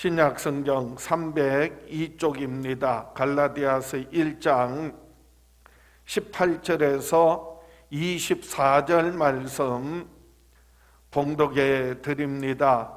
신약성경 302쪽입니다. 갈라디아서 1장 18절에서 24절 말씀 봉독해 드립니다.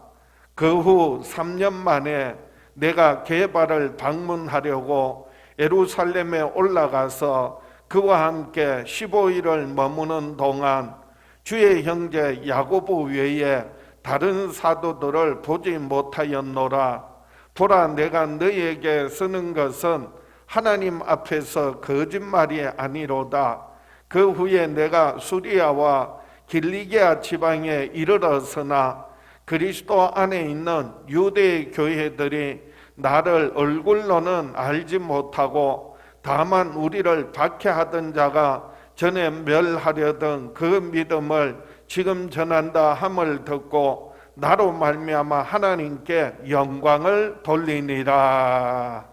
그 후 3년 만에 내가 게바를 방문하려고 예루살렘에 올라가서 그와 함께 15일을 머무는 동안 주의 형제 야고보 외에 다른 사도들을 보지 못하였노라. 보라, 내가 너희에게 쓰는 것은 하나님 앞에서 거짓말이 아니로다. 그 후에 내가 수리아와 길리기아 지방에 이르렀으나 그리스도 안에 있는 유대 교회들이 나를 얼굴로는 알지 못하고 다만 우리를 박해하던 자가 전에 멸하려던 그 믿음을 지금 전한다 함을 듣고 나로 말미암아 하나님께 영광을 돌리니라.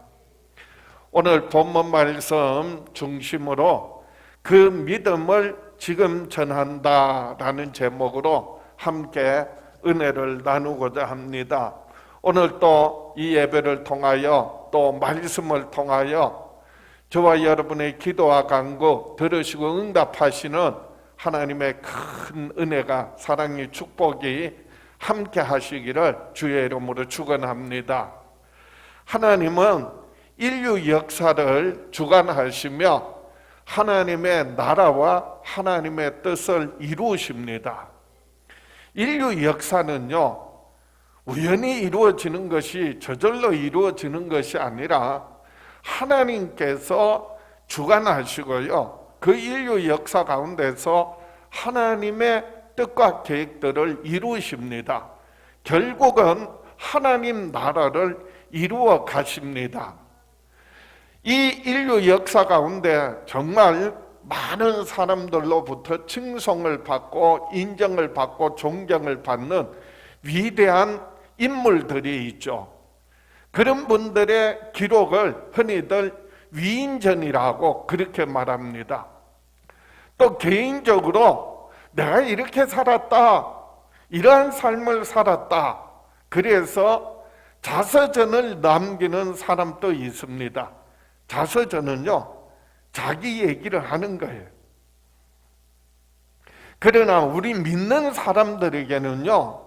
오늘 본문 말씀 중심으로 그 믿음을 지금 전한다라는 제목으로 함께 은혜를 나누고자 합니다. 오늘 또 이 예배를 통하여 또 말씀을 통하여 저와 여러분의 기도와 간구 들으시고 응답하시는 하나님의 큰 은혜가, 사랑의 축복이 함께 하시기를 주의 이름으로 축원합니다. 하나님은 인류 역사를 주관하시며 하나님의 나라와 하나님의 뜻을 이루십니다. 인류 역사는요, 우연히 이루어지는 것이, 저절로 이루어지는 것이 아니라 하나님께서 주관하시고요, 그 인류 역사 가운데서 하나님의 뜻과 계획들을 이루십니다. 결국은 하나님 나라를 이루어 가십니다. 이 인류 역사 가운데 정말 많은 사람들로부터 칭송을 받고 인정을 받고 존경을 받는 위대한 인물들이 있죠. 그런 분들의 기록을 흔히들 위인전이라고 그렇게 말합니다. 또 개인적으로 내가 이렇게 살았다, 이러한 삶을 살았다, 그래서 자서전을 남기는 사람도 있습니다. 자서전은요, 자기 얘기를 하는 거예요. 그러나 우리 믿는 사람들에게는요,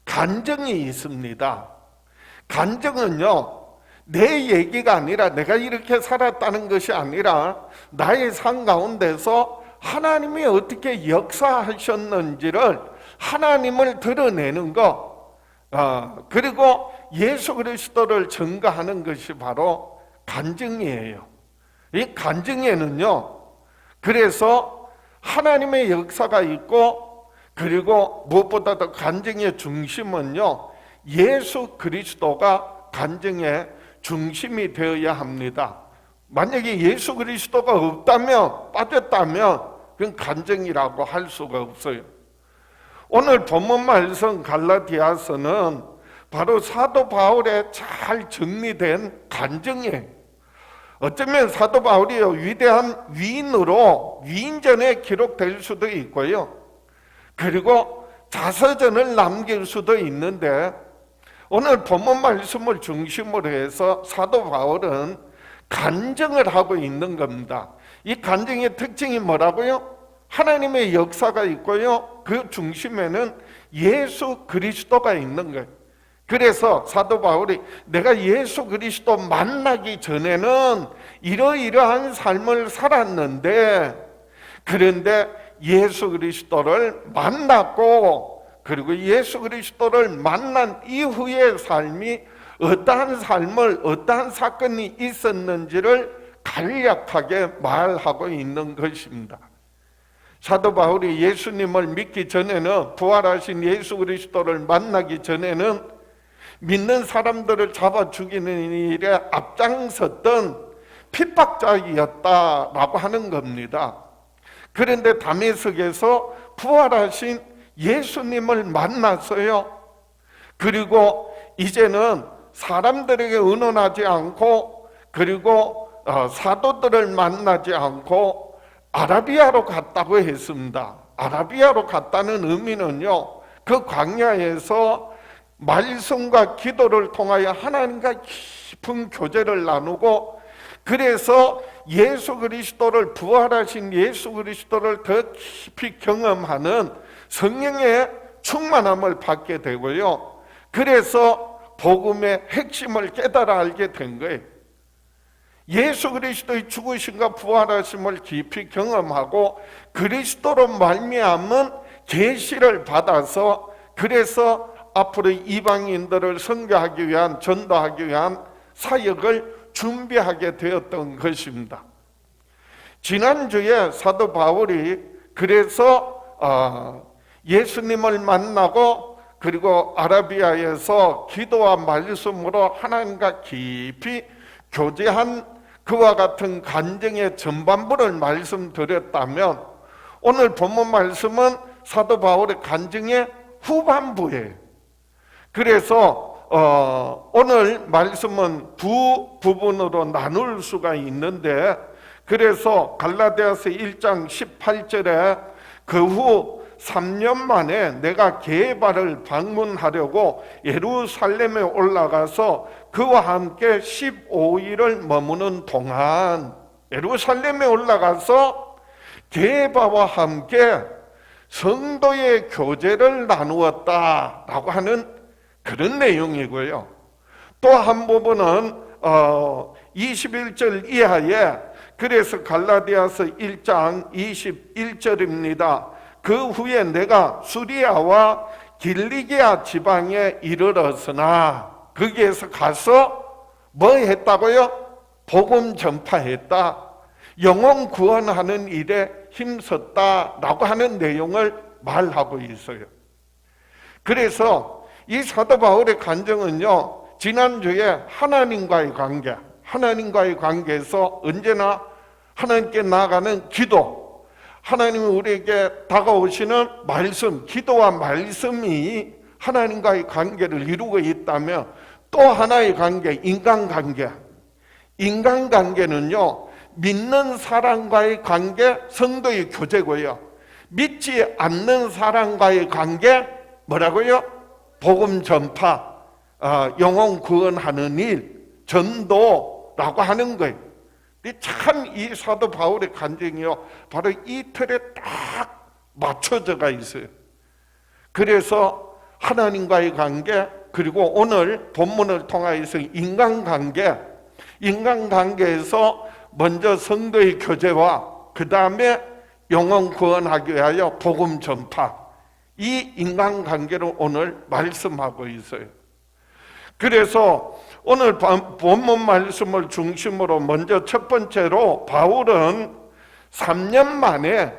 간증이 있습니다. 간증은요, 내 얘기가 아니라, 내가 이렇게 살았다는 것이 아니라 나의 삶 가운데서 하나님이 어떻게 역사하셨는지를, 하나님을 드러내는 것, 그리고 예수 그리스도를 증거하는 것이 바로 간증이에요. 이 간증에는요, 그래서 하나님의 역사가 있고, 그리고 무엇보다도 간증의 중심은요, 예수 그리스도가 간증의 중심이 되어야 합니다. 만약에 예수 그리스도가 없다면, 빠졌다면 그건 간증이라고 할 수가 없어요. 오늘 본문 말씀 갈라디아서는 바로 사도 바울의 잘 정리된 간증이에요. 어쩌면 사도 바울이 위대한 위인으로 위인전에 기록될 수도 있고요, 그리고 자서전을 남길 수도 있는데, 오늘 본문 말씀을 중심으로 해서 사도 바울은 간증을 하고 있는 겁니다. 이 간증의 특징이 뭐라고요? 하나님의 역사가 있고요, 그 중심에는 예수 그리스도가 있는 거예요. 그래서 사도 바울이 내가 예수 그리스도 만나기 전에는 이러이러한 삶을 살았는데, 그런데 예수 그리스도를 만났고, 그리고 예수 그리스도를 만난 이후의 삶이 어떠한 삶을, 어떠한 사건이 있었는지를 간략하게 말하고 있는 것입니다. 사도 바울이 예수님을 믿기 전에는, 부활하신 예수 그리스도를 만나기 전에는 믿는 사람들을 잡아 죽이는 일에 앞장섰던 핍박자이었다라고 하는 겁니다. 그런데 다메섹에서 부활하신 예수님을 만났어요. 그리고 이제는 사람들에게 의논하지 않고, 그리고 사도들을 만나지 않고 아라비아로 갔다고 했습니다. 아라비아로 갔다는 의미는요, 그 광야에서 말씀과 기도를 통하여 하나님과 깊은 교제를 나누고, 그래서 예수 그리스도를, 부활하신 예수 그리스도를 더 깊이 경험하는 성령의 충만함을 받게 되고요. 그래서 복음의 핵심을 깨달아 알게 된 거예요. 예수 그리스도의 죽으심과 부활하심을 깊이 경험하고 그리스도로 말미암은 계시를 받아서, 그래서 앞으로 이방인들을 선교하기 위한, 전도하기 위한 사역을 준비하게 되었던 것입니다. 지난주에 사도 바울이 그래서 예수님을 만나고 그리고 아라비아에서 기도와 말씀으로 하나님과 깊이 교제한 그와 같은 간증의 전반부를 말씀드렸다면, 오늘 본문 말씀은 사도 바울의 간증의 후반부예요. 그래서 오늘 말씀은 두 부분으로 나눌 수가 있는데, 그래서 갈라디아서 1장 18절에 그 후 3년 만에 내가 게바를 방문하려고 예루살렘에 올라가서 그와 함께 15일을 머무는 동안, 예루살렘에 올라가서 게바와 함께 성도의 교제를 나누었다라고 하는 그런 내용이고요. 또 한 부분은 21절 이하에, 그래서 갈라디아서 1장 21절입니다. 그 후에 내가 수리아와 길리기아 지방에 이르렀으나, 거기에서 가서 뭐 했다고요? 복음 전파했다, 영혼 구원하는 일에 힘썼다라고 하는 내용을 말하고 있어요. 그래서 이 사도 바울의 간증은요, 지난주에 하나님과의 관계, 하나님과의 관계에서 언제나 하나님께 나아가는 기도, 하나님이 우리에게 다가오시는 말씀, 기도와 말씀이 하나님과의 관계를 이루고 있다면, 또 하나의 관계, 인간관계. 인간관계는요, 믿는 사람과의 관계, 성도의 교제고요. 믿지 않는 사람과의 관계, 뭐라고요? 복음 전파, 영혼 구원하는 일, 전도라고 하는 거예요. 참 이 사도 바울의 간증이요, 바로 이 틀에 딱 맞춰져가 있어요. 그래서 하나님과의 관계, 그리고 오늘 본문을 통하여서 인간관계, 인간관계에서 먼저 성도의 교제와 그 다음에 영혼 구원하기 위하여 복음 전파, 이 인간관계를 오늘 말씀하고 있어요. 그래서 오늘 본문 말씀을 중심으로 먼저 첫 번째로 바울은 3년 만에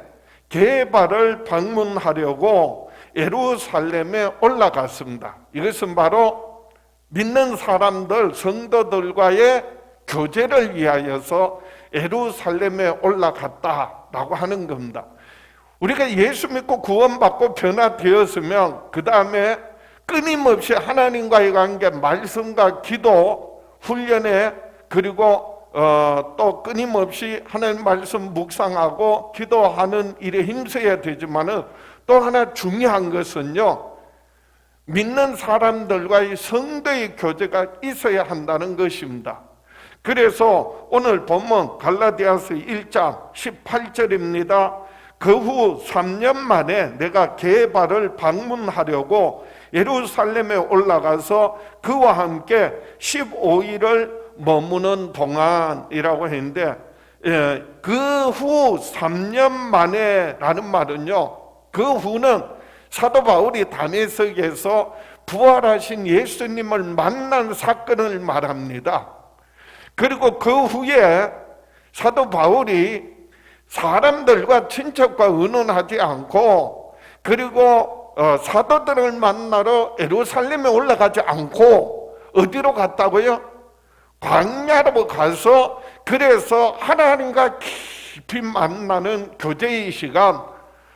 게바를 방문하려고 예루살렘에 올라갔습니다. 이것은 바로 믿는 사람들, 성도들과의 교제를 위하여서 예루살렘에 올라갔다라고 하는 겁니다. 우리가 예수 믿고 구원받고 변화되었으면 그 다음에 끊임없이 하나님과의 관계, 말씀과 기도 훈련에, 그리고 또 끊임없이 하나님 말씀 묵상하고 기도하는 일에 힘써야 되지만은, 또 하나 중요한 것은요, 믿는 사람들과의 성도의 교제가 있어야 한다는 것입니다. 그래서 오늘 본문 갈라디아서 1장 18절입니다. 그 후 3년 만에 내가 게바를 방문하려고 예루살렘에 올라가서 그와 함께 15일을 머무는 동안이라고 했는데, 그 후 3년 만에 라는 말은요, 그 후는 사도 바울이 다메섹에서 부활하신 예수님을 만난 사건을 말합니다. 그리고 그 후에 사도 바울이 사람들과 친척과 의논하지 않고, 그리고 사도들을 만나러 예루살렘에 올라가지 않고 어디로 갔다고요? 광야로 가서, 그래서 하나님과 깊이 만나는 교제의 시간,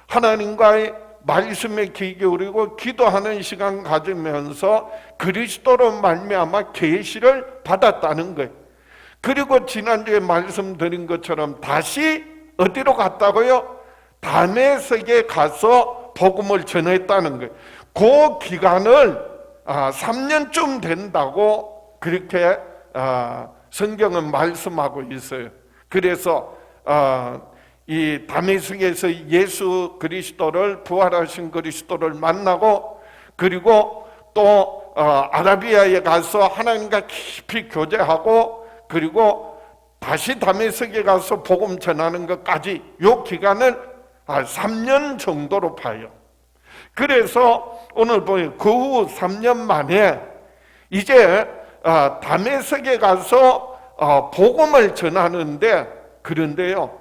하나님과의 말씀에 귀 기울이고 기도하는 시간 가지면서 그리스도로 말미암아 계시를 받았다는 거예요. 그리고 지난주에 말씀드린 것처럼 다시 어디로 갔다고요? 다메섹에 가서 복음을 전했다는 거예요. 그 기간을 3년쯤 된다고 그렇게 성경은 말씀하고 있어요. 그래서 이 다메섹에서 예수 그리스도를, 부활하신 그리스도를 만나고, 그리고 또 아라비아에 가서 하나님과 깊이 교제하고, 그리고 다시 다메섹에 가서 복음 전하는 것까지 이 기간을 3년 정도로 봐요. 그래서 오늘 보면 그 후 3년 만에 이제 다메섹에 가서 복음을 전하는데, 그런데요,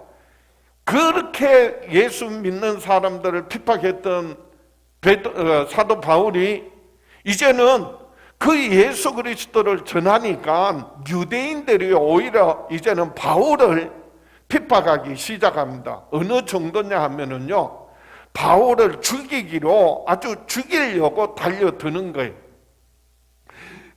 그렇게 예수 믿는 사람들을 핍박했던 사도 바울이 이제는 그 예수 그리스도를 전하니까 유대인들이 오히려 이제는 바울을 핍박하기 시작합니다. 어느 정도냐 하면은요, 바울을 죽이기로, 아주 죽이려고 달려드는 거예요.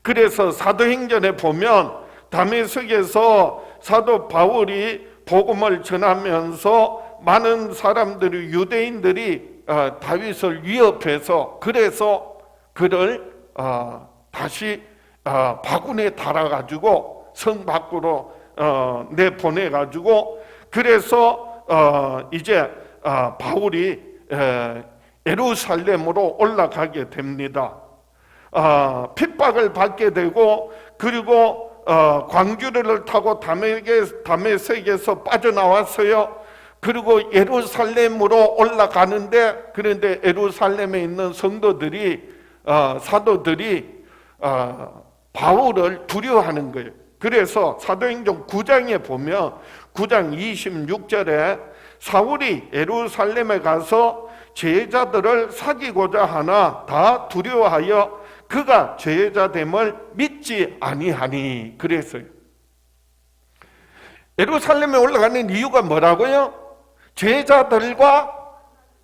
그래서 사도행전에 보면 다메섹에서 사도 바울이 복음을 전하면서 많은 사람들이, 유대인들이 다윗을 위협해서, 그래서 그를 다시 바구니에 달아가지고 성 밖으로 내보내가지고, 그래서 이제 바울이 예루살렘으로 올라가게 됩니다. 핍박을 받게 되고, 그리고 광주리를 타고 다메섹에서 빠져나왔어요. 그리고 예루살렘으로 올라가는데, 그런데 예루살렘에 있는 성도들이, 사도들이 바울을 두려워하는 거예요. 그래서 사도행전 9장에 보면 9장 26절에 사울이 예루살렘에 가서 제자들을 사귀고자 하나 다 두려워하여 그가 제자됨을 믿지 아니하니, 그랬어요. 예루살렘에 올라가는 이유가 뭐라고요? 제자들과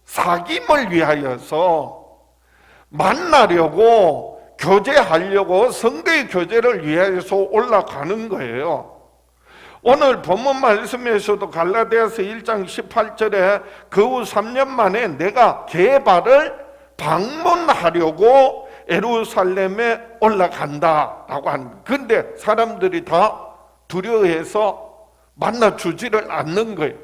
사귐을 위하여서, 만나려고, 교제하려고, 성도의 교제를 위해서 올라가는 거예요. 오늘 본문 말씀에서도 갈라디아서 1장 18절에 그 후 3년 만에 내가 게바를 방문하려고 예루살렘에 올라간다라고 하는 거예요. 근데 사람들이 다 두려워해서 만나주지를 않는 거예요.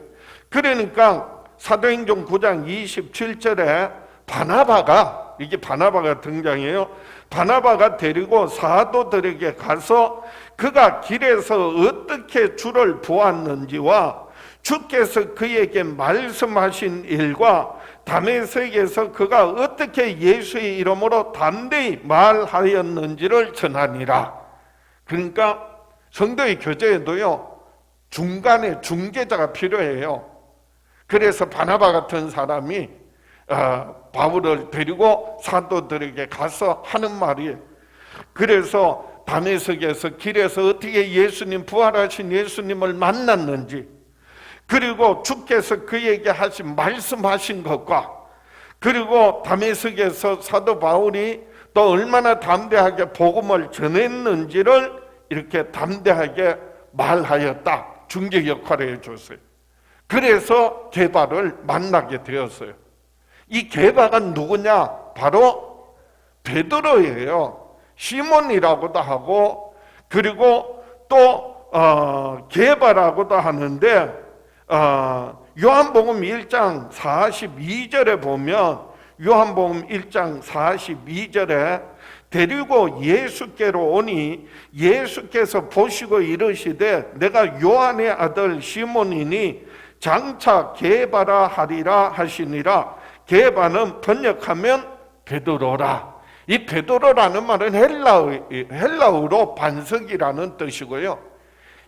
그러니까 사도행전 9장 27절에 바나바가, 이게 바나바가 등장해요. 바나바가 데리고 사도들에게 가서 그가 길에서 어떻게 주를 보았는지와 주께서 그에게 말씀하신 일과 다메섹에서 그가 어떻게 예수의 이름으로 담대히 말하였는지를 전하니라. 그러니까 성도의 교제에도요, 중간에 중개자가 필요해요. 그래서 바나바 같은 사람이 바울을 데리고 사도들에게 가서 하는 말이에요. 그래서 다메섹에서 길에서 어떻게 예수님, 부활하신 예수님을 만났는지, 그리고 주께서 그에게 말씀하신 것과, 그리고 다메섹에서 사도 바울이 또 얼마나 담대하게 복음을 전했는지를 이렇게 담대하게 말하였다. 중개 역할을 해줬어요. 그래서 게바를 만나게 되었어요. 이 게바가 누구냐? 바로 베드로예요. 시몬이라고도 하고, 그리고 또 게바라고도 하는데, 요한복음 1장 42절에 보면, 요한복음 1장 42절에 데리고 예수께로 오니 예수께서 보시고 이르시되 내가 요한의 아들 시몬이니 장차 게바라 하리라 하시니라. 게바는 번역하면 베드로라. 이 베드로라는 말은 헬라어로 반석이라는 뜻이고요.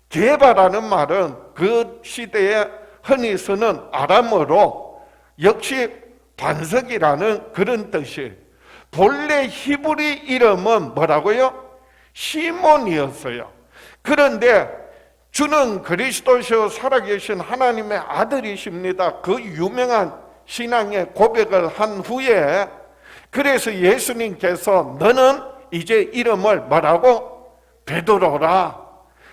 게바라는 말은 그 시대에 흔히 쓰는 아람어로 역시 반석이라는 그런 뜻이에요. 본래 히브리 이름은 뭐라고요? 시몬이었어요. 그런데 주는 그리스도시요 살아계신 하나님의 아들이십니다. 그 유명한 신앙의 고백을 한 후에, 그래서 예수님께서 너는 이제 이름을 뭐라고? 베드로라.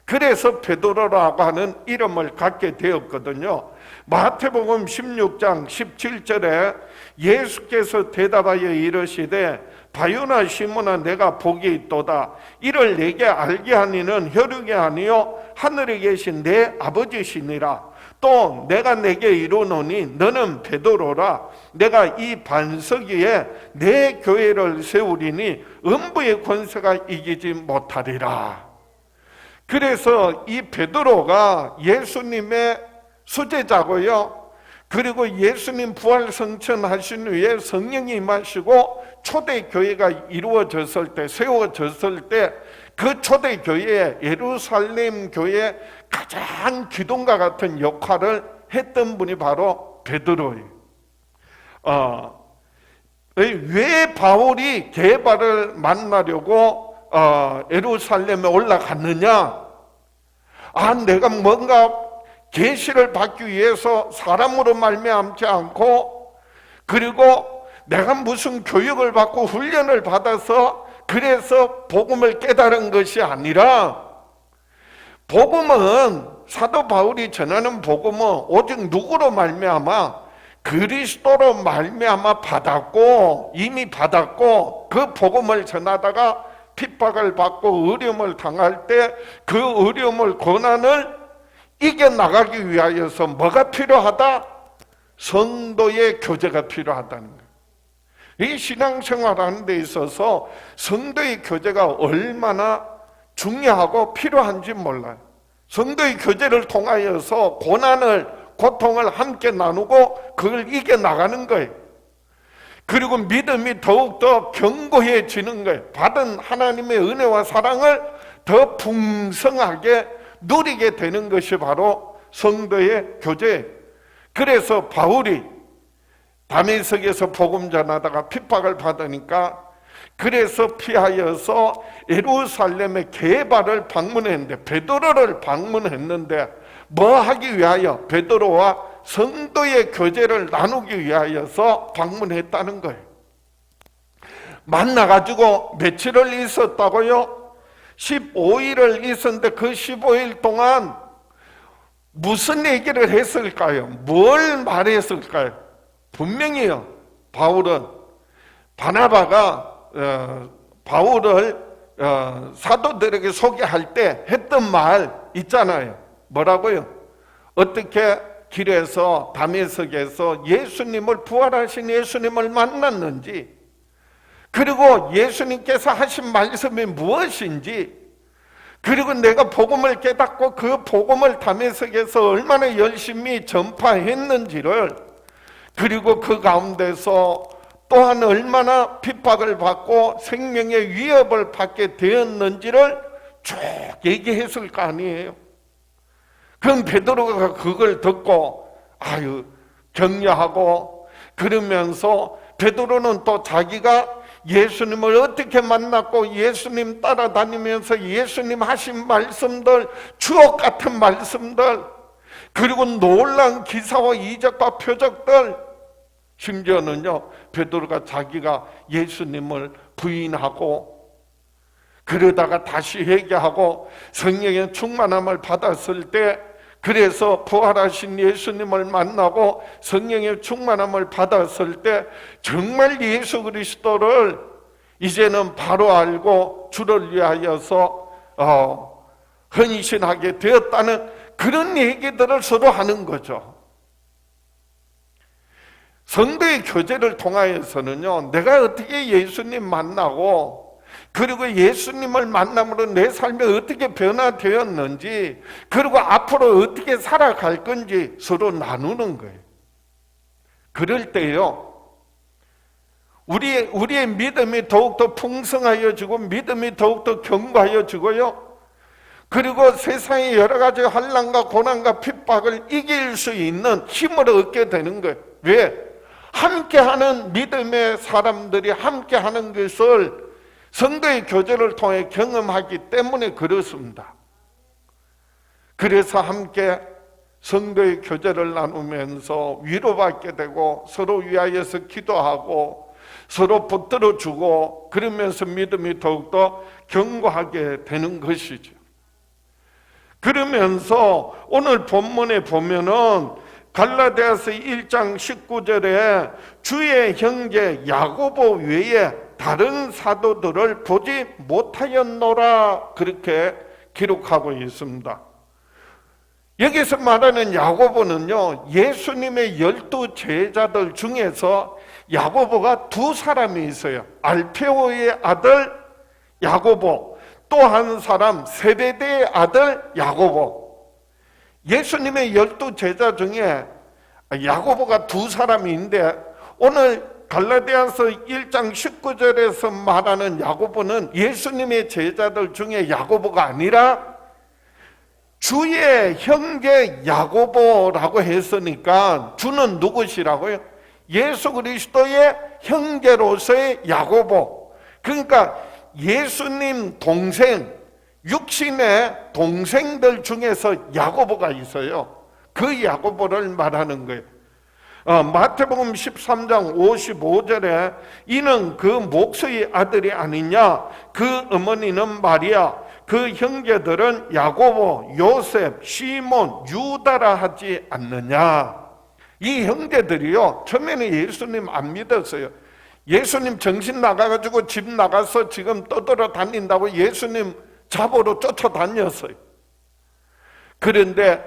그래서 베드로라고 하는 이름을 갖게 되었거든요. 마태복음 16장 17절에 예수께서 대답하여 이르시되 바요나 시몬아 내가 복이 있도다. 이를 내게 알게 하니는 혈육이 아니요 하늘에 계신 내 아버지시니라. 또 내가 내게 이루노니 너는 베드로라. 내가 이 반석 위에 내 교회를 세우리니 음부의 권세가 이기지 못하리라. 그래서 이 베드로가 예수님의 수제자고요. 그리고 예수님 부활 성천하신 후에 성령이 임하시고 초대교회가 이루어졌을 때, 세워졌을 때 그 초대교회에 예루살렘 교회에 가장 기둥과 같은 역할을 했던 분이 바로 베드로예요. 왜 바울이 게바를 만나려고 예루살렘에 올라갔느냐? 내가 뭔가 계시를 받기 위해서 사람으로 말미암지 않고, 그리고 내가 무슨 교육을 받고 훈련을 받아서 그래서 복음을 깨달은 것이 아니라, 복음은 사도 바울이 전하는 복음은 오직 누구로 말미암아? 그리스도로 말미암아 받았고, 이미 받았고, 그 복음을 전하다가 핍박을 받고 어려움을 당할 때 그 어려움을, 고난을 이겨나가기 위하여서 뭐가 필요하다? 성도의 교제가 필요하다는 거예요. 이 신앙생활하는 데 있어서 성도의 교제가 얼마나 중요하고 필요한지 몰라요. 성도의 교제를 통하여서 고통을 함께 나누고 그걸 이겨나가는 거예요. 그리고 믿음이 더욱더 견고해지는 거예요. 받은 하나님의 은혜와 사랑을 더 풍성하게 누리게 되는 것이 바로 성도의 교제예요. 그래서 바울이 다메섹에서 복음 전하다가 핍박을 받으니까, 그래서 피하여서 예루살렘의 게바를 방문했는데, 베드로를 방문했는데 뭐 하기 위하여? 베드로와 성도의 교제를 나누기 위하여서 방문했다는 거예요. 만나가지고 며칠을 있었다고요? 15일을 있었는데 그 15일 동안 무슨 얘기를 했을까요? 뭘 말했을까요? 분명히요, 바울은, 바나바가 바울을 사도들에게 소개할 때 했던 말 있잖아요. 뭐라고요? 어떻게 길에서, 다메섹에서 예수님을, 부활하신 예수님을 만났는지, 그리고 예수님께서 하신 말씀이 무엇인지, 그리고 내가 복음을 깨닫고 그 복음을 다메섹에서 얼마나 열심히 전파했는지를, 그리고 그 가운데서 또한 얼마나 핍박을 받고 생명의 위협을 받게 되었는지를 쭉 얘기했을 거 아니에요. 그럼 베드로가 그걸 듣고 격려하고, 그러면서 베드로는 또 자기가 예수님을 어떻게 만났고 예수님 따라다니면서 예수님 하신 말씀들, 주옥 같은 말씀들, 그리고 놀라운 기사와 이적과 표적들, 심지어는요 베드로가 자기가 예수님을 부인하고 그러다가 다시 회개하고 성령의 충만함을 받았을 때, 그래서 부활하신 예수님을 만나고 성령의 충만함을 받았을 때 정말 예수 그리스도를 이제는 바로 알고 주를 위하여서 헌신하게 되었다는 그런 얘기들을 서로 하는 거죠. 성도의 교제를 통하여서는요, 내가 어떻게 예수님 만나고, 그리고 예수님을 만남으로 내 삶이 어떻게 변화되었는지, 그리고 앞으로 어떻게 살아갈 건지 서로 나누는 거예요. 그럴 때요, 우리의 믿음이 더욱더 풍성하여지고 믿음이 더욱더 견고하여지고요, 그리고 세상의 여러 가지 환난과 고난과 핍박을 이길 수 있는 힘을 얻게 되는 거예요. 왜? 함께하는 믿음의 사람들이 함께하는 것을 성도의 교제를 통해 경험하기 때문에 그렇습니다. 그래서 함께 성도의 교제를 나누면서 위로받게 되고 서로 위하여서 기도하고 서로 붙들어주고, 그러면서 믿음이 더욱더 견고하게 되는 것이죠. 그러면서 오늘 본문에 보면은 갈라디아서 1장 19절에 주의 형제 야고보 외에 다른 사도들을 보지 못하였노라 그렇게 기록하고 있습니다. 여기서 말하는 야고보는요, 예수님의 12 제자들 중에서 야고보가 두 사람이 있어요. 알페오의 아들 야고보, 또 한 사람 세베대의 아들 야고보. 예수님의 12 제자 중에 야고보가 두 사람이 있는데, 오늘 갈라디아서 1장 19절에서 말하는 야고보는 예수님의 제자들 중에 야고보가 아니라 주의 형제 야고보라고 했으니까 주는 누구시라고요? 예수 그리스도의 형제로서의 야고보. 그러니까 예수님 동생, 육신의 동생들 중에서 야고보가 있어요. 그 야고보를 말하는 거예요. 마태복음 13장 55절에 이는 그 목수의 아들이 아니냐, 그 어머니는 마리아, 그 형제들은 야고보, 요셉, 시몬, 유다라 하지 않느냐. 이 형제들이요, 처음에는 예수님 안 믿었어요. 예수님 정신 나가가지고 집 나가서 지금 떠돌아 다닌다고 예수님 잡으러 쫓아다녔어요. 그런데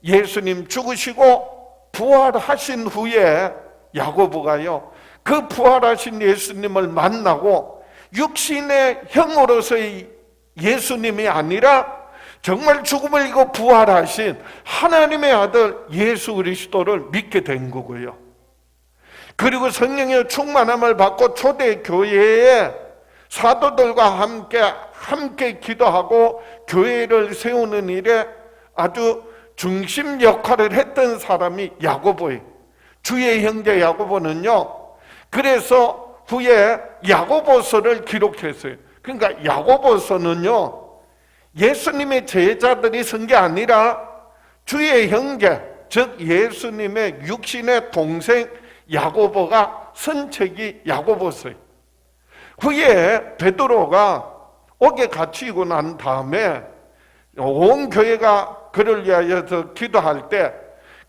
예수님 죽으시고 부활하신 후에 야고보가요, 그 부활하신 예수님을 만나고 육신의 형으로서의 예수님이 아니라 정말 죽음을 이기고 부활하신 하나님의 아들 예수 그리스도를 믿게 된 거고요. 그리고 성령의 충만함을 받고 초대교회에 사도들과 함께 기도하고 교회를 세우는 일에 아주 중심 역할을 했던 사람이 야고보예요. 주의 형제 야고보는요, 그래서 후에 야고보서를 기록했어요. 그러니까 야고보서는요, 예수님의 제자들이 쓴 게 아니라 주의 형제, 즉 예수님의 육신의 동생 야고보가 쓴 책이 야고보서예요. 후에 베드로가 옥에 갇히고 난 다음에 온 교회가 그를 위하여서 기도할 때,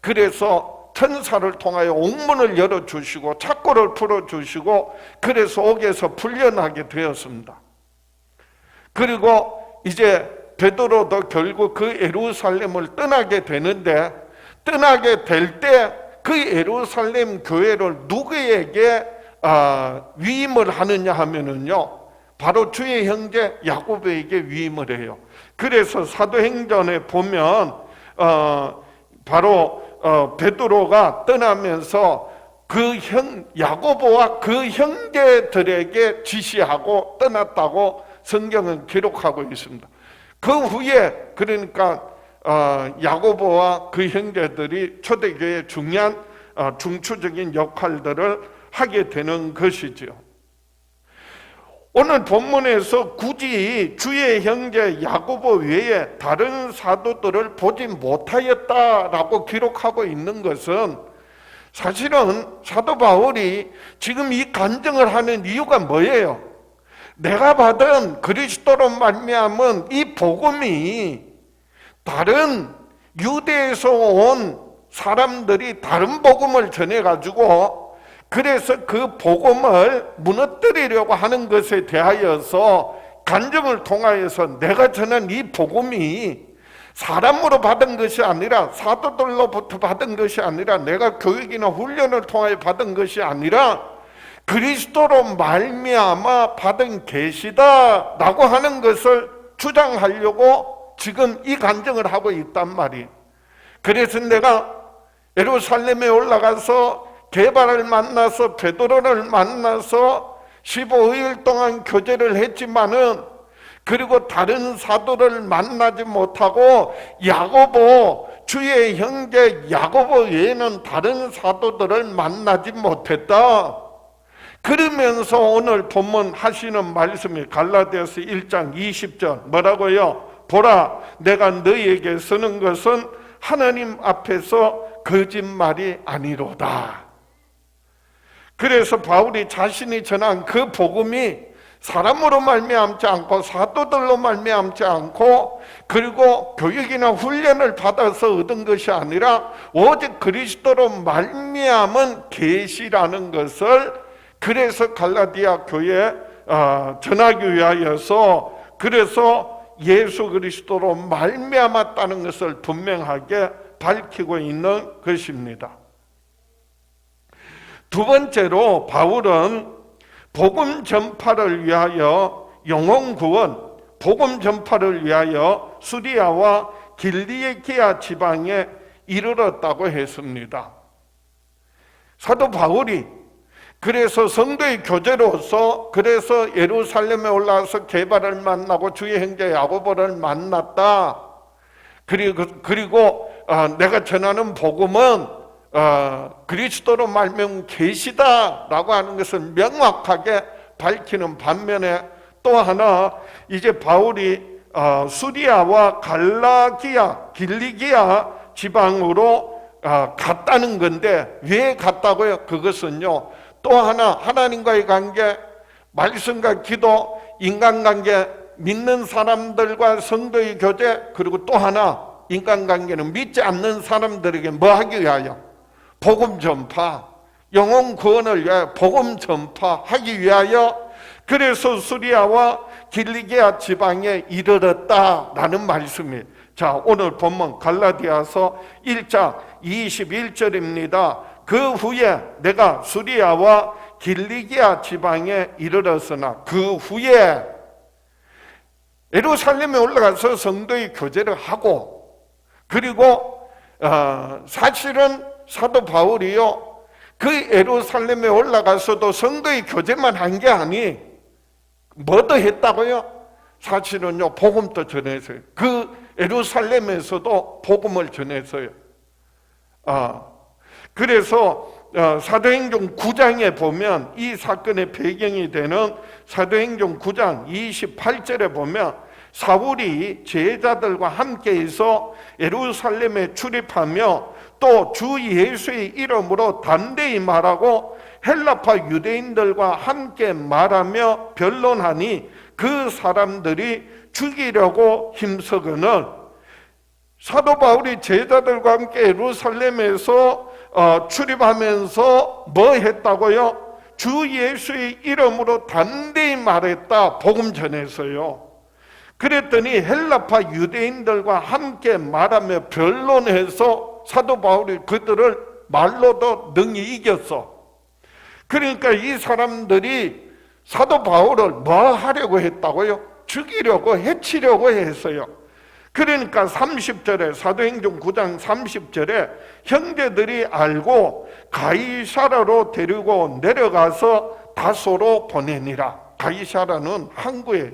그래서 천사를 통하여 옥문을 열어주시고 착고를 풀어주시고 그래서 옥에서 풀려나게 되었습니다. 그리고 이제 베드로도 결국 그 예루살렘을 떠나게 되는데, 떠나게 될 때 그 예루살렘 교회를 누구에게 위임을 하느냐 하면은요, 바로 주의 형제 야고보에게 위임을 해요. 그래서 사도행전에 보면 바로 베드로가 떠나면서 그 야고보와 그 형제들에게 지시하고 떠났다고 성경은 기록하고 있습니다. 그 후에 그러니까 야고보와 그 형제들이 초대교회의 중요한 중추적인 역할들을 하게 되는 것이죠. 오늘 본문에서 굳이 주의 형제 야고보 외에 다른 사도들을 보지 못하였다라고 기록하고 있는 것은, 사실은 사도 바울이 지금 이 간증을 하는 이유가 뭐예요? 내가 받은 그리스도로 말미암은 이 복음이 다른 유대에서 온 사람들이 다른 복음을 전해가지고 그래서 그 복음을 무너뜨리려고 하는 것에 대하여서 간증을 통하여서 내가 전한 이 복음이 사람으로 받은 것이 아니라 사도들로부터 받은 것이 아니라 내가 교육이나 훈련을 통하여 받은 것이 아니라 그리스도로 말미암아 받은 계시다라고 하는 것을 주장하려고 지금 이 간증을 하고 있단 말이에요. 그래서 내가 예루살렘에 올라가서 게바를 만나서 베드로를 만나서 15일 동안 교제를 했지만은, 그리고 다른 사도를 만나지 못하고 야고보, 주의 형제 야고보 외에는 다른 사도들을 만나지 못했다. 그러면서 오늘 본문 하시는 말씀이 갈라디아서 1장 20절 뭐라고요? 보라, 내가 너희에게 쓰는 것은 하나님 앞에서 거짓말이 아니로다. 그래서 바울이 자신이 전한 그 복음이 사람으로 말미암지 않고 사도들로 말미암지 않고 그리고 교육이나 훈련을 받아서 얻은 것이 아니라 오직 그리스도로 말미암은 계시라는 것을, 그래서 갈라디아 교회에 전하기 위하여서 그래서 예수 그리스도로 말미암았다는 것을 분명하게 밝히고 있는 것입니다. 두 번째로 바울은 복음 전파를 위하여 영혼 구원, 복음 전파를 위하여 수리아와 길리기아 지방에 이르렀다고 했습니다. 사도 바울이 그래서 성도의 교제로서 그래서 예루살렘에 올라와서 게바를 만나고 주의 형제 야고보를 만났다. 그리고 내가 전하는 복음은 그리스도로 말미암은 계시다라고 하는 것을 명확하게 밝히는 반면에 또 하나 이제 바울이 수리아와 갈라기아, 길리기아 지방으로 갔다는 건데 왜 갔다고요? 그것은요 또 하나 하나님과의 관계, 말씀과 기도, 인간관계, 믿는 사람들과 성도의 교제, 그리고 또 하나 인간관계는 믿지 않는 사람들에게 뭐 하기 위하여? 복음 전파, 영혼 구원을 위하여 복음 전파하기 위하여 그래서 수리아와 길리기아 지방에 이르렀다라는 말씀이에요. 자, 오늘 본문 갈라디아서 1장 21절입니다. 그 후에 내가 수리아와 길리기아 지방에 이르렀으나 그 후에 예루살렘에 올라가서 성도의 교제를 하고 그리고 사실은 사도 바울이요 그 예루살렘에 올라가서도 성도의 교제만 한 게 아니 뭐도 했다고요? 사실은요 복음도 전했어요. 그 예루살렘에서도 복음을 전했어요. 그래서 사도행전 9장에 보면 이 사건의 배경이 되는 사도행전 9장 28절에 보면 사울이 제자들과 함께해서 예루살렘에 출입하며 또 주 예수의 이름으로 담대히 말하고 헬라파 유대인들과 함께 말하며 변론하니 그 사람들이 죽이려고 힘쓰거늘 사도 바울이 제자들과 함께 예루살렘에서 출입하면서 뭐 했다고요? 주 예수의 이름으로 담대히 말했다. 복음 전했어요. 그랬더니 헬라파 유대인들과 함께 말하며 변론해서 사도 바울이 그들을 말로도 능히 이겼어. 그러니까 이 사람들이 사도 바울을 뭐 하려고 했다고요? 죽이려고 해치려고 했어요. 그러니까 30절에 사도행전 9장 30절에 형제들이 알고 가이사라로 데리고 내려가서 다소로 보내니라. 가이사라는 항구에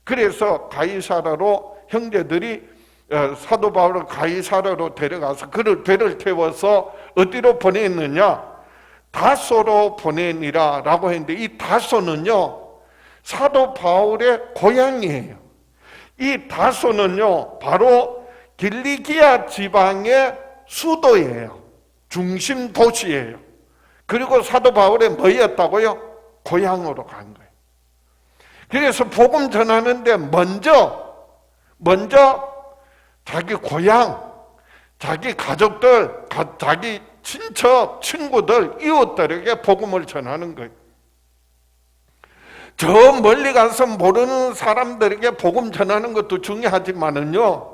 그래서 가이사라로 형제들이 사도 바울을 가이사라로 데려가서 그를 배를 태워서 어디로 보냈느냐? 다소로 보내니라 라고 했는데 이 다소는요 사도 바울의 고향이에요. 이 다소는요 바로 길리기아 지방의 수도예요. 중심 도시예요. 그리고 사도 바울의 뭐였다고요? 고향으로 간 거예요. 그래서 복음 전하는데 먼저 자기 고향, 자기 가족들, 자기 친척, 친구들, 이웃들에게 복음을 전하는 거예요. 저 멀리 가서 모르는 사람들에게 복음 전하는 것도 중요하지만은요,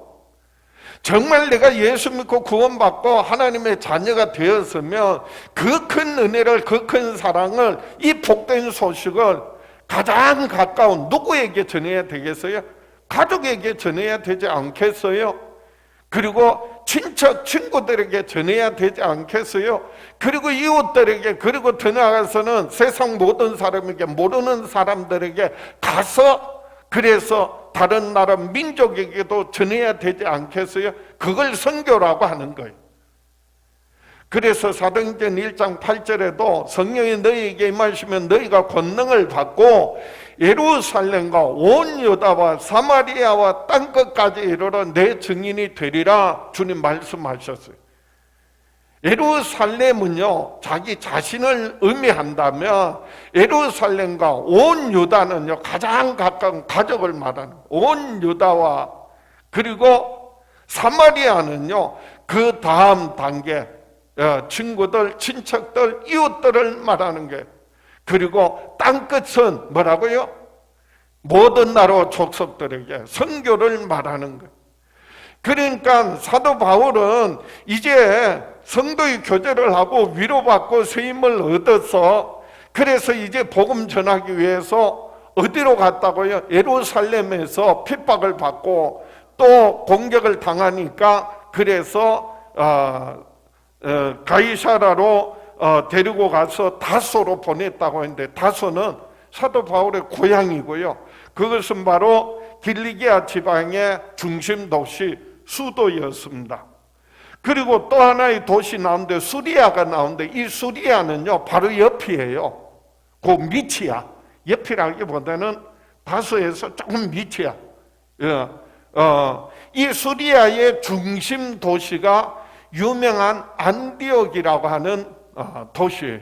정말 내가 예수 믿고 구원받고 하나님의 자녀가 되었으면 그 큰 은혜를, 그 큰 사랑을, 이 복된 소식을 가장 가까운 누구에게 전해야 되겠어요? 가족에게 전해야 되지 않겠어요? 그리고 친척, 친구들에게 전해야 되지 않겠어요? 그리고 이웃들에게, 그리고 더 나아가서는 세상 모든 사람에게, 모르는 사람들에게 가서 그래서 다른 나라 민족에게도 전해야 되지 않겠어요? 그걸 선교라고 하는 거예요. 그래서 사도행전 1장 8절에도 성령이 너희에게 임하시면 너희가 권능을 받고 예루살렘과 온 유다와 사마리아와 땅끝까지 이르러 내 증인이 되리라 주님 말씀하셨어요. 예루살렘은요 자기 자신을 의미한다면 예루살렘과 온 유다는요 가장 가까운 가족을 말하는 온 유다와 그리고 사마리아는요 그 다음 단계 친구들, 친척들, 이웃들을 말하는 게 그리고 땅끝은 뭐라고요? 모든 나라 족속들에게 선교를 말하는 거예요. 그러니까 사도 바울은 이제 성도의 교제를 하고 위로받고 세임을 얻어서 그래서 이제 복음 전하기 위해서 어디로 갔다고요? 예루살렘에서 핍박을 받고 또 공격을 당하니까 그래서 가이사라로 데리고 가서 다소로 보냈다고 했는데 다소는 사도 바울의 고향이고요. 그것은 바로 길리기아 지방의 중심 도시 수도였습니다. 그리고 또 하나의 도시 나오는데 수리아가 나오는데 이 수리아는요 바로 옆이에요. 그 밑이야. 옆이라기보다는 다소에서 조금 밑이야. 이 수리아의 중심 도시가 유명한 안디옥이라고 하는 도시예요.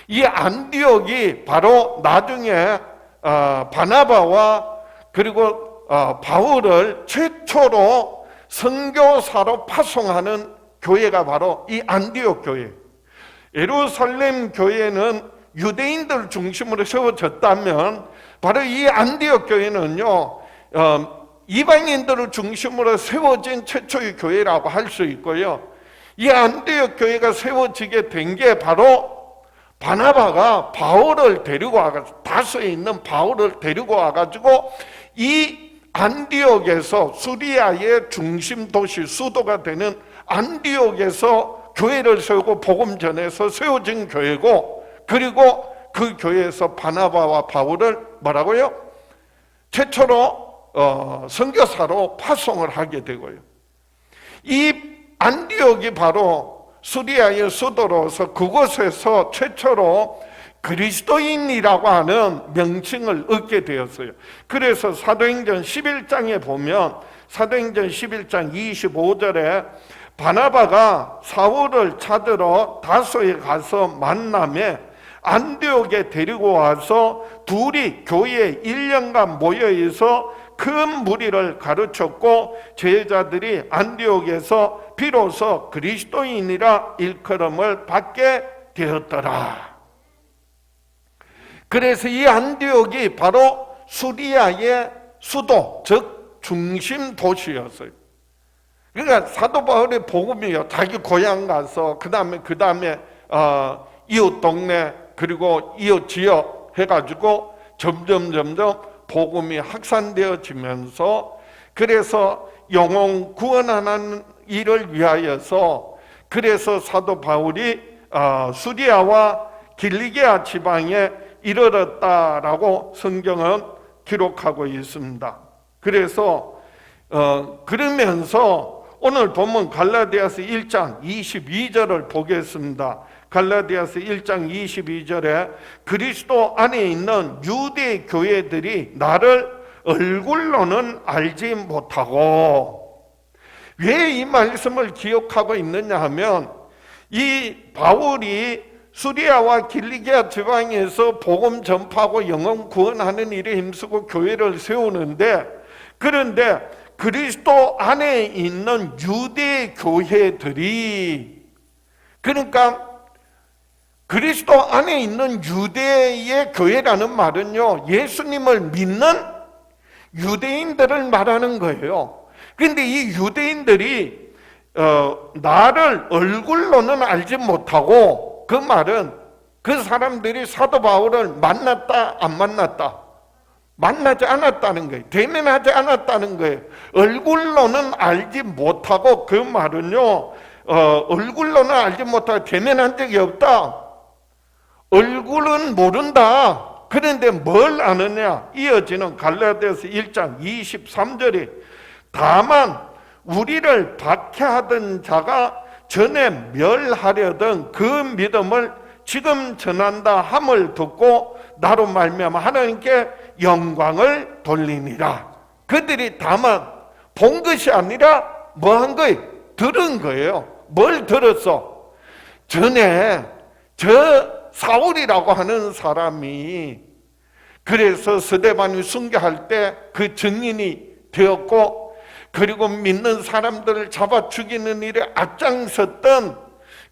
이 안디옥이 바로 나중에 바나바와 그리고 바울을 최초로 선교사로 파송하는 교회가 바로 이 안디옥 교회. 예루살렘 교회는 유대인들 중심으로 세워졌다면 바로 이 안디옥 교회는요 이방인들을 중심으로 세워진 최초의 교회라고 할 수 있고요. 이 안디옥 교회가 세워지게 된 게 바로 바나바가 바울을 데리고 와가지고 다소에 있는 바울을 데리고 와가지고 이 안디옥에서 수리아의 중심 도시 수도가 되는 안디옥에서 교회를 세우고 복음 전해서 세워진 교회고 그리고 그 교회에서 바나바와 바울을 뭐라고요? 최초로 선교사로 파송을 하게 되고요. 이 안디옥이 바로 수리아의 수도로서 그곳에서 최초로 그리스도인이라고 하는 명칭을 얻게 되었어요. 그래서 사도행전 11장에 보면 사도행전 11장 25절에 바나바가 사울을 찾으러 다소에 가서 만남에 안디옥에 데리고 와서 둘이 교회에 1년간 모여있어 큰 무리를 가르쳤고 제자들이 안디옥에서 비로소 그리스도인이라 일컬음을 받게 되었더라. 그래서 이 안디옥이 바로 수리아의 수도, 즉 중심 도시였어요. 그러니까 사도 바울의 복음이요, 자기 고향 가서 그 다음에 이웃 동네 그리고 이웃 지역 해가지고 점점 복음이 확산되어지면서 그래서 영혼 구원하는 일을 위하여서 그래서 사도 바울이 수리아와 길리기아 지방에 이르렀다라고 성경은 기록하고 있습니다. 그래서 그러면서 오늘 보면 갈라디아서 1장 22절을 보겠습니다. 갈라디아서 1장 22절에 그리스도 안에 있는 유대 교회들이 나를 얼굴로는 알지 못하고, 왜 이 말씀을 기억하고 있느냐 하면 이 바울이 수리아와 길리기아 지방에서 복음 전파하고 영혼 구원하는 일에 힘쓰고 교회를 세우는데, 그런데 그리스도 안에 있는 유대 교회들이, 그러니까 그리스도 안에 있는 유대의 교회라는 말은요, 예수님을 믿는 유대인들을 말하는 거예요. 그런데 이 유대인들이 나를 얼굴로는 알지 못하고, 그 말은 그 사람들이 사도 바울을 만났다 안 만났다? 만나지 않았다는 거예요. 대면하지 않았다는 거예요. 얼굴로는 알지 못하고, 그 말은요 얼굴로는 알지 못하고 대면한 적이 없다. 얼굴은 모른다. 그런데 뭘 아느냐? 이어지는 갈라디아서 1장 23절에 다만 우리를 박해하던 자가 전에 멸하려던 그 믿음을 지금 전한다 함을 듣고 나로 말미암아 하나님께 영광을 돌리니라. 그들이 다만 본 것이 아니라 뭐 한 거예요? 들은 거예요. 뭘 들었어? 전에 저 사울이라고 하는 사람이 그래서 스데반이 순교할 때 그 증인이 되었고, 그리고 믿는 사람들을 잡아 죽이는 일에 앞장섰던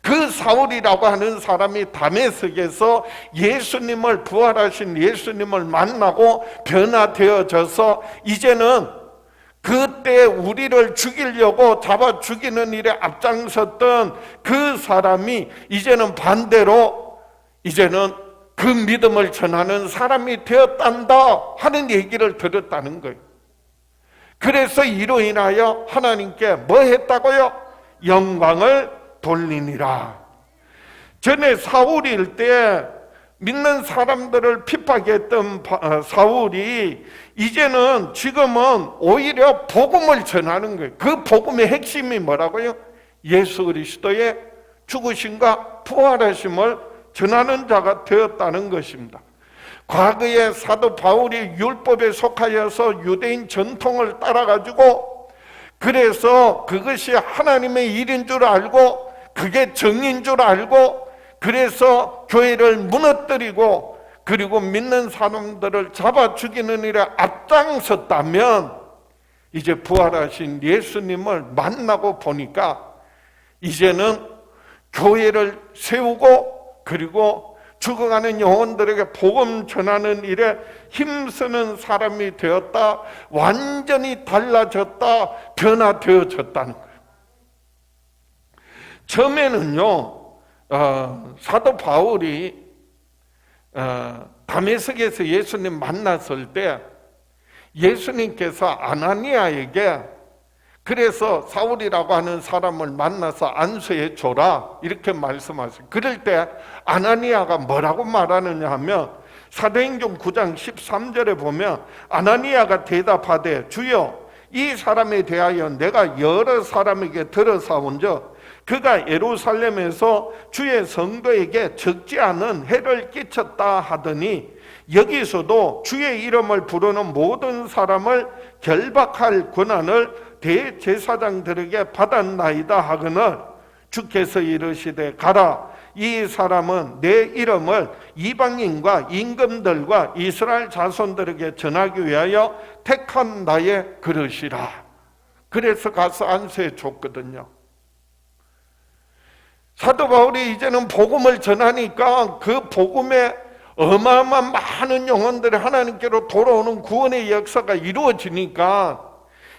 그 사울이라고 하는 사람이 다메섹에서 예수님을, 부활하신 예수님을 만나고 변화되어져서 이제는 그때 우리를 죽이려고 잡아 죽이는 일에 앞장섰던 그 사람이 이제는 반대로 이제는 그 믿음을 전하는 사람이 되었단다 하는 얘기를 들었다는 거예요. 그래서 이로 인하여 하나님께 뭐 했다고요? 영광을 돌리니라. 전에 사울일 때 믿는 사람들을 핍박했던 사울이 이제는 지금은 오히려 복음을 전하는 거예요. 그 복음의 핵심이 뭐라고요? 예수 그리스도의 죽으심과 부활하심을 전하는 자가 되었다는 것입니다. 과거에 사도 바울이 율법에 속하여서 유대인 전통을 따라가지고 그래서 그것이 하나님의 일인 줄 알고 그게 정인 줄 알고 그래서 교회를 무너뜨리고 그리고 믿는 사람들을 잡아 죽이는 일에 앞장섰다면 이제 부활하신 예수님을 만나고 보니까 이제는 교회를 세우고 그리고 죽어가는 영혼들에게 복음 전하는 일에 힘쓰는 사람이 되었다. 완전히 달라졌다. 변화되어졌다는 거예요. 처음에는요, 사도 바울이 다메섹에서 예수님 만났을 때 예수님께서 아나니아에게 그래서 사울이라고 하는 사람을 만나서 안수해 줘라 이렇게 말씀하세요. 그럴 때 아나니아가 뭐라고 말하느냐 하면 사도행전 9장 13절에 보면 아나니아가 대답하되 주여 이 사람에 대하여 내가 여러 사람에게 들어사온즉 그가 예루살렘에서 주의 성도에게 적지 않은 해를 끼쳤다 하더니 여기서도 주의 이름을 부르는 모든 사람을 결박할 권한을 대제사장들에게 받았나이다 하거늘 주께서 이르시되 가라 이 사람은 내 이름을 이방인과 임금들과 이스라엘 자손들에게 전하기 위하여 택한 나의 그릇이라. 그래서 가서 안수해 줬거든요. 사도 바울이 이제는 복음을 전하니까 그 복음에 어마어마한 많은 영혼들이 하나님께로 돌아오는 구원의 역사가 이루어지니까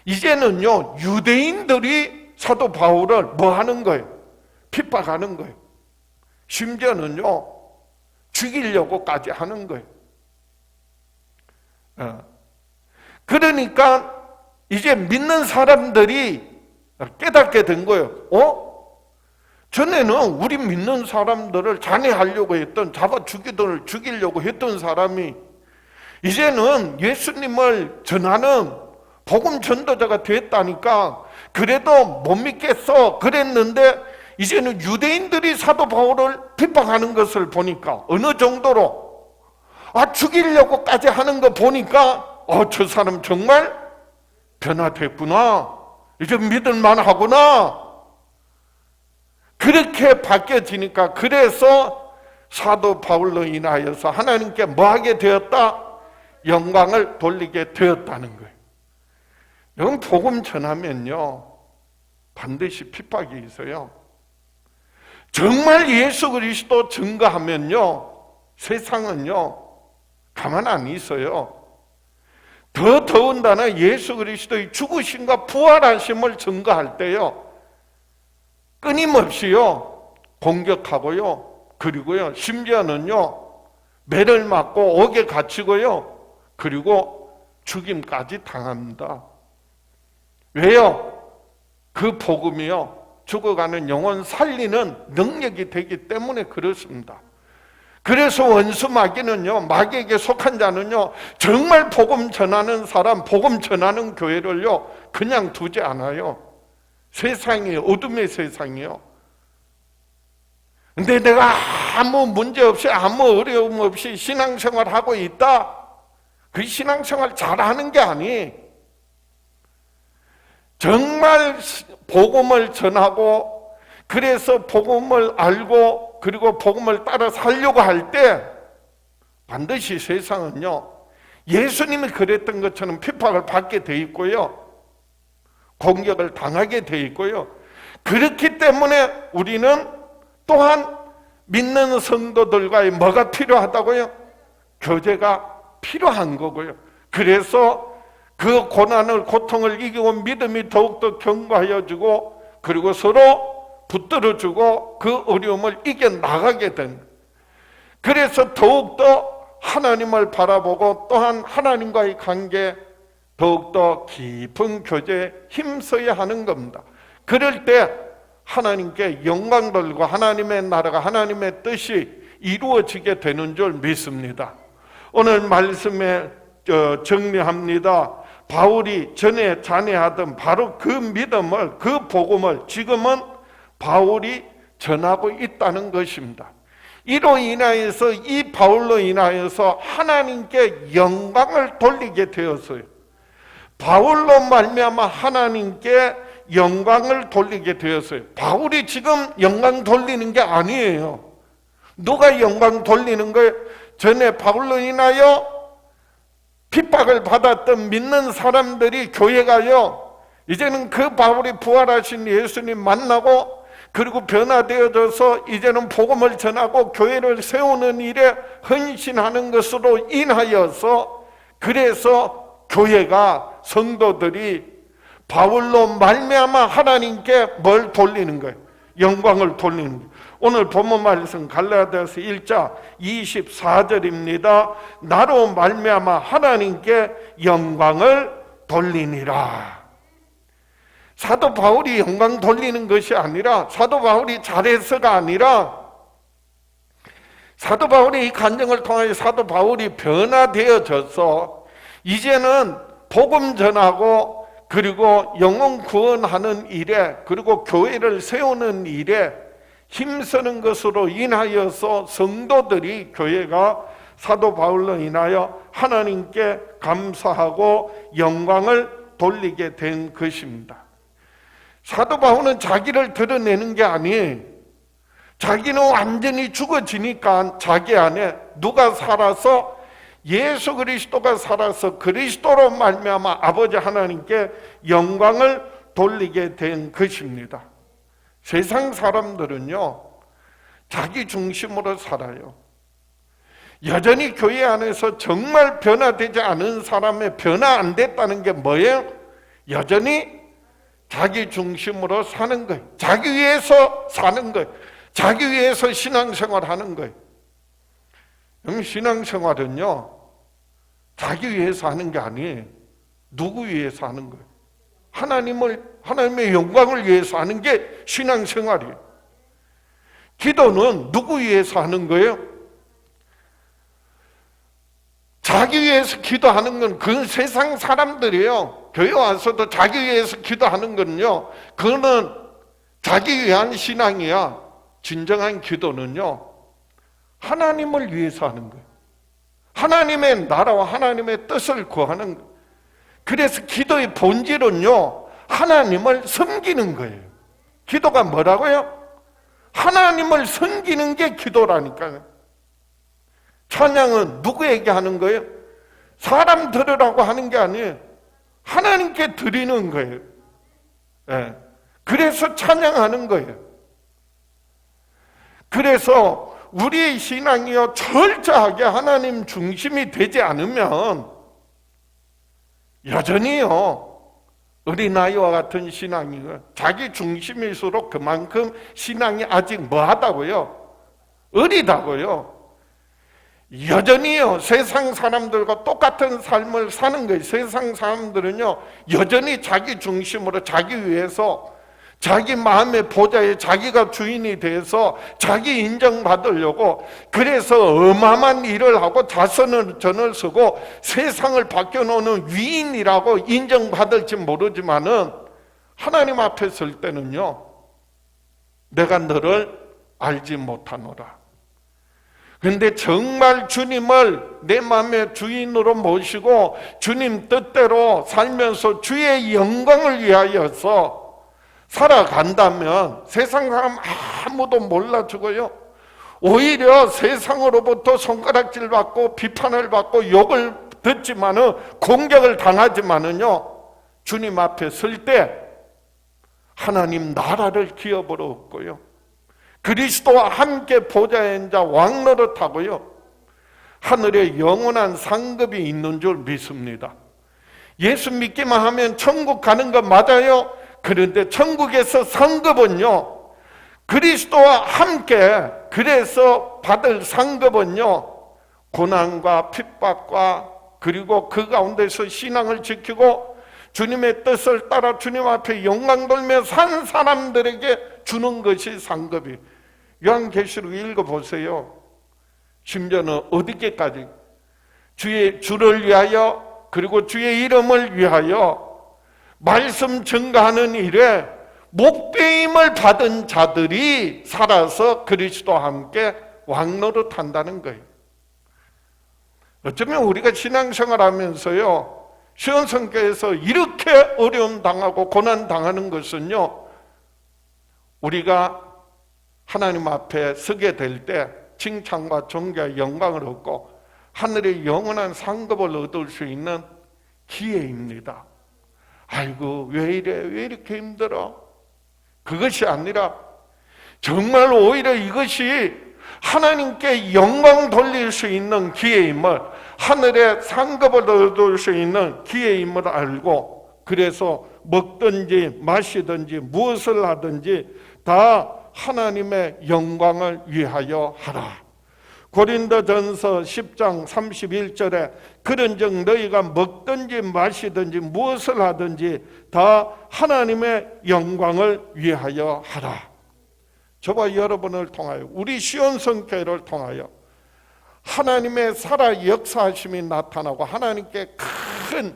이제는요 유대인들이 사도 바울을 뭐 하는 거예요? 핍박하는 거예요. 심지어는요 죽이려고까지 하는 거예요. 그러니까 이제 믿는 사람들이 깨닫게 된 거예요. 전에는 우리 믿는 사람들을 잔해하려고 했던, 잡아 죽이려고 했던 사람이 이제는 예수님을 전하는 복음 전도자가 됐다니까 그래도 못 믿겠어 그랬는데 이제는 유대인들이 사도 바울을 핍박하는 것을 보니까 어느 정도로 죽이려고까지 하는 거 보니까 저 사람 정말 변화됐구나, 이제 믿을만 하구나, 그렇게 바뀌어지니까 그래서 사도 바울로 인하여서 하나님께 뭐하게 되었다? 영광을 돌리게 되었다는 거예요. 여러분 복음 전하면요 반드시 핍박이 있어요. 정말 예수 그리스도 증거하면요 세상은요 가만 안 있어요. 더군다나 예수 그리스도의 죽으심과 부활하심을 증거할 때요 끊임없이요 공격하고요 그리고요 심지어는요 매를 맞고 옥에 갇히고요 그리고 죽임까지 당합니다. 왜요? 그 복음이요 죽어가는 영혼 살리는 능력이 되기 때문에 그렇습니다. 그래서 원수 마귀는요 마귀에게 속한 자는요 정말 복음 전하는 사람, 복음 전하는 교회를요 그냥 두지 않아요. 세상이 어둠의 세상이요. 근데 내가 아무 문제 없이 아무 어려움 없이 신앙생활 하고 있다. 그 신앙생활 잘하는 게 아니. 정말 복음을 전하고 그래서 복음을 알고 그리고 복음을 따라 살려고 할 때 반드시 세상은요 예수님이 그랬던 것처럼 핍박을 받게 돼 있고요. 공격을 당하게 돼 있고요. 그렇기 때문에 우리는 또한 믿는 성도들과의 뭐가 필요하다고요? 교제가 필요한 거고요. 그래서 그 고난을, 고통을 이기고 믿음이 더욱더 견고하여지고, 그리고 서로 붙들어주고 그 어려움을 이겨나가게 된 거예요. 그래서 더욱더 하나님을 바라보고 또한 하나님과의 관계, 더욱더 깊은 교제에 힘써야 하는 겁니다. 그럴 때 하나님께 영광 돌리고 하나님의 나라가, 하나님의 뜻이 이루어지게 되는 줄 믿습니다. 오늘 말씀에 정리합니다. 바울이 전에 잔해하던 바로 그 믿음을, 그 복음을 지금은 바울이 전하고 있다는 것입니다. 이로 인하여서, 이 바울로 인하여서 하나님께 영광을 돌리게 되었어요. 바울로 말미암아 하나님께 영광을 돌리게 되었어요. 바울이 지금 영광 돌리는 게 아니에요. 누가 영광 돌리는 거예요? 전에 바울로 인하여 핍박을 받았던 믿는 사람들이 교회가요, 이제는 그 바울이 부활하신 예수님 만나고, 그리고 변화되어져서 이제는 복음을 전하고 교회를 세우는 일에 헌신하는 것으로 인하여서, 그래서 교회가, 성도들이 바울로 말미암아 하나님께 뭘 돌리는 거예요? 영광을 돌리는 거예요. 오늘 본문 말씀 갈라디아서 1장 24절입니다. 나로 말미암아 하나님께 영광을 돌리니라. 사도 바울이 영광 돌리는 것이 아니라, 사도 바울이 잘해서가 아니라, 사도 바울이 이 간증을 통해 사도 바울이 변화되어져서 이제는 복음 전하고, 그리고 영혼 구원하는 일에, 그리고 교회를 세우는 일에 힘쓰는 것으로 인하여서 성도들이, 교회가 사도 바울로 인하여 하나님께 감사하고 영광을 돌리게 된 것입니다. 사도 바울은 자기를 드러내는 게 아니에요. 자기는 완전히 죽어지니까 자기 안에 누가 살아서, 예수 그리스도가 살아서 그리스도로 말미암아 아버지 하나님께 영광을 돌리게 된 것입니다. 세상 사람들은요, 자기 중심으로 살아요. 여전히 교회 안에서 정말 변화되지 않은 사람의 변화 안 됐다는 게 뭐예요? 여전히 자기 중심으로 사는 거예요. 자기 위해서 사는 거예요. 자기 위해서 신앙생활 하는 거예요. 신앙생활은요, 자기 위해서 하는 게 아니에요. 누구 위해서 하는 거예요? 하나님의 영광을 위해서 하는 게 신앙생활이에요. 기도는 누구 위해서 하는 거예요? 자기 위해서 기도하는 건 그건 세상 사람들이에요. 교회 와서도 자기 위해서 기도하는 건요, 그거는 자기 위한 신앙이야. 진정한 기도는요, 하나님을 위해서 하는 거예요. 하나님의 나라와 하나님의 뜻을 구하는 거예요. 그래서 기도의 본질은요, 하나님을 섬기는 거예요. 기도가 뭐라고요? 하나님을 섬기는 게 기도라니까요. 찬양은 누구에게 하는 거예요? 사람 들으라고 하는 게 아니에요. 하나님께 드리는 거예요. 네. 그래서 찬양하는 거예요. 그래서 우리의 신앙이요, 철저하게 하나님 중심이 되지 않으면 여전히요, 어린아이와 같은 신앙이고, 자기 중심일수록 그만큼 신앙이 아직 뭐하다고요? 어리다고요. 여전히요, 세상 사람들과 똑같은 삶을 사는 거예요. 세상 사람들은요, 여전히 자기 중심으로, 자기 위해서, 자기 마음의 보좌에 자기가 주인이 돼서 자기 인정받으려고, 그래서 어마어마한 일을 하고 자선을 전을 쓰고 세상을 바뀌어놓는 위인이라고 인정받을지 모르지만은, 하나님 앞에 설 때는요, 내가 너를 알지 못하노라. 근데 정말 주님을 내 마음의 주인으로 모시고 주님 뜻대로 살면서 주의 영광을 위하여서 살아간다면 세상 사람 아무도 몰라주고요, 오히려 세상으로부터 손가락질 받고 비판을 받고 욕을 듣지만은, 공격을 당하지만은요, 주님 앞에 설 때 하나님 나라를 기업으로 얻고요, 그리스도와 함께 보좌에 앉아 왕노릇하고요, 하늘에 영원한 상급이 있는 줄 믿습니다. 예수 믿기만 하면 천국 가는 거 맞아요. 그런데 천국에서 상급은요, 그리스도와 함께, 그래서 받을 상급은요, 고난과 핍박과 그리고 그 가운데서 신앙을 지키고 주님의 뜻을 따라 주님 앞에 영광 돌며 산 사람들에게 주는 것이 상급이. 요한계시록 읽어보세요. 심지어는 어디까지? 주를 위하여, 그리고 주의 이름을 위하여 말씀 증거하는 일에 목배임을 받은 자들이 살아서 그리스도와 함께 왕노릇한다는 거예요. 어쩌면 우리가 신앙생활 하면서요, 시온성교에서 이렇게 어려움 당하고 고난 당하는 것은요, 우리가 하나님 앞에 서게 될 때 칭찬과 존귀와 영광을 얻고 하늘의 영원한 상급을 얻을 수 있는 기회입니다. 아이고, 왜 이래? 왜 이렇게 힘들어? 그것이 아니라 정말 오히려 이것이 하나님께 영광 돌릴 수 있는 기회임을, 하늘의 상급을 얻을 수 있는 기회임을 알고, 그래서 먹든지 마시든지 무엇을 하든지 다 하나님의 영광을 위하여 하라. 고린도전서 10장 31절에 그런즉 너희가 먹든지 마시든지 무엇을 하든지 다 하나님의 영광을 위하여 하라. 저와 여러분을 통하여, 우리 시온성교회를 통하여 하나님의 살아 역사하심이 나타나고 하나님께 큰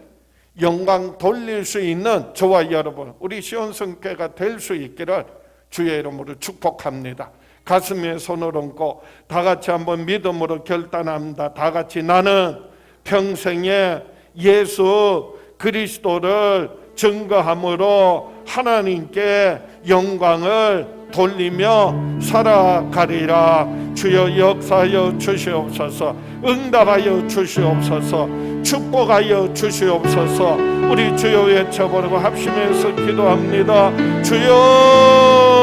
영광 돌릴 수 있는 저와 여러분, 우리 시온성교회가 될 수 있기를 주의 이름으로 축복합니다. 가슴에 손을 얹고 다 같이 한번 믿음으로 결단합니다. 다 같이 나는 평생에 예수 그리스도를 증거함으로 하나님께 영광을 돌리며 살아가리라. 주여 역사하여 주시옵소서. 응답하여 주시옵소서. 축복하여 주시옵소서. 우리 주여 외쳐보려고 합심해서 기도합니다. 주여.